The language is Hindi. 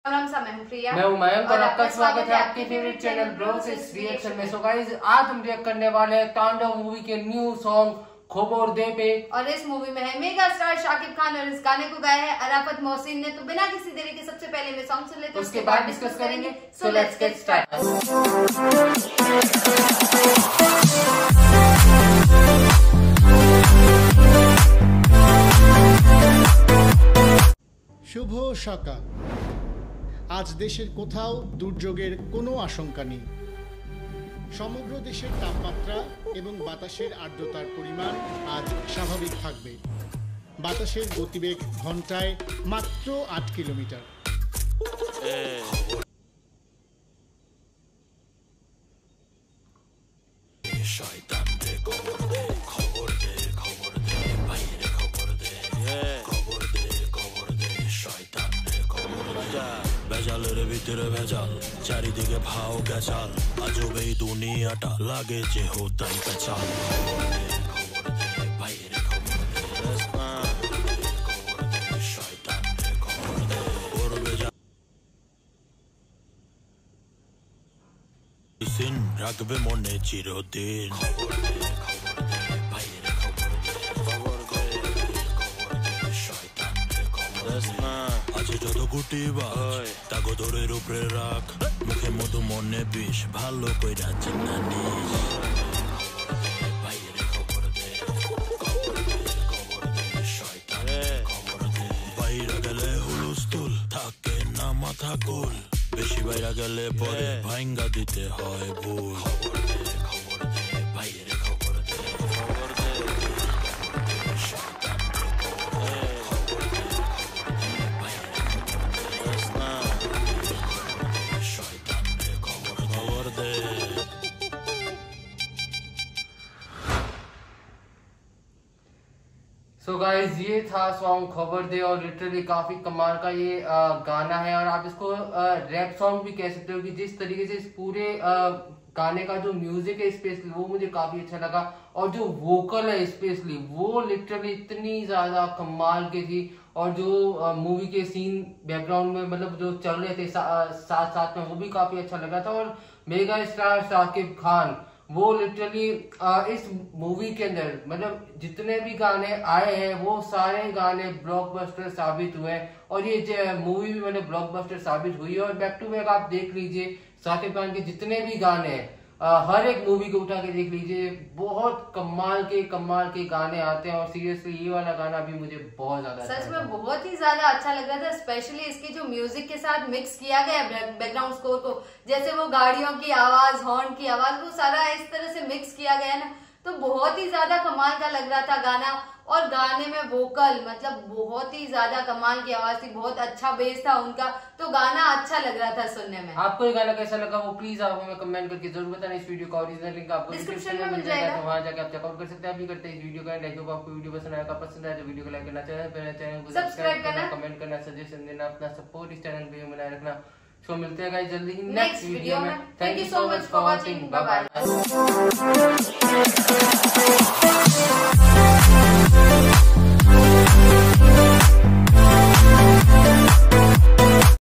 मैं हूं प्रिया। मैं हूं मयंक और आपका स्वागत है आपके फेवरेट चैनल ब्रोस इस रिएक्शन में। सो गाइस, आज हम रिएक्ट करने वाले हैं तांडव मूवी के न्यू सॉन्ग खबर दे पे। और इस मूवी में है मेगा स्टार शाकिब खान और इस गाने को गाया है अराफत मोहसिन ने। तो बिना किसी देरी के सबसे पहले मैं सॉन्ग सुन लेते हैं, उसके बाद डिस्कस करेंगे। So let's get start. শুভ সকাল। আজ দেশের কোথাও দুর্যোগের কোনো আশঙ্কা নেই। সমগ্র দেশের তাপমাত্রা এবং বাতাসের আর্দ্রতার পরিমাণ আজ স্বাভাবিক থাকবে। বাতাসের গতিবেগ ঘন্টায় মাত্র ৮ কিলোমিটার। ভেজালের ভিতরে ভেজাল, চারিদিকে ভাও গেছাল, আজব এই দুনিয়াটা লাগে যে হোতাই পেছাল। রাখবে মনে চিরদিন। আছে যত গুটি বাজ তাগো দরের উপরে রাখ, মুখে মধু মনে বিষ, ভালো কইরা চিন্তা নিস। বাইরা গেলে হুলস্থুল থাকে না মাথা গোল, বেশি বাইরা গেলে পরে ভাঙ্গা দিতে হয় ভুল। सो गाइज, ये था सॉन्ग खबर दे और लिटरली काफी कमाल का ये गाना है। और आप इसको रैप सॉन्ग भी कह सकते हो कि जिस तरीके से इस पूरे गाने का जो म्यूजिक है स्पेशली वो मुझे काफी अच्छा लगा। और जो वोकल है स्पेशली वो लिटरली इतनी ज्यादा कमाल की थी। और जो मूवी के सीन बैकग्राउंड में मतलब जो चल रहे थे साथ साथ में, वो भी काफी अच्छा लगा था। और मेगा स्टार शाकिब खान वो लिटरली इस मूवी के अंदर मतलब जितने भी गाने आए हैं वो सारे गाने ब्लॉकबस्टर साबित हुए। और ये मूवी भी मतलब ब्लॉकबस्टर साबित हुई है। और बैक टू बैक आप देख लीजिए शाकिब खान के जितने भी गाने हैं, हर एक मूवी को उठा के देख लीजिए, बहुत कमाल के गाने आते हैं। और सीरियसली ये वाला गाना भी मुझे बहुत ज्यादा सच में बहुत ही ज्यादा अच्छा लग रहा था। स्पेशली इसके जो म्यूजिक के साथ मिक्स किया गया बैकग्राउंड स्कोर को, जैसे वो गाड़ियों की आवाज, हॉर्न की आवाज, वो सारा इस तरह से मिक्स किया गया ना, तो बहुत ही ज्यादा कमाल का लग रहा था गाना। और गाने में वोकल मतलब बहुत ही ज्यादा कमाल की आवाज थी, बहुत अच्छा बेस था उनका, तो गाना अच्छा लग रहा था सुनने में। आपको ये गाना कैसा लगा वो प्लीज आप हमें कमेंट करके जरूर बताना। इस वीडियो का ओरिजिनल लिंक आपको डिस्क्रिप्शन में मिल जाएगा, तो वहां जाकर आप चेकआउट कर सकते हैं। अभी करते हैं इस वीडियो का लाइक। आपको वीडियो पसंद आया तो वीडियो को लाइक करना, चैनल को सब्सक्राइब करना, कमेंट करना, सजेशन देना, अपना सपोर्ट इस चैनल पे बनाए रखना। सो मिलते हैं गाइस जल्दी ही नेक्स्ट वीडियो में। Thank you so much for watching. Bye bye.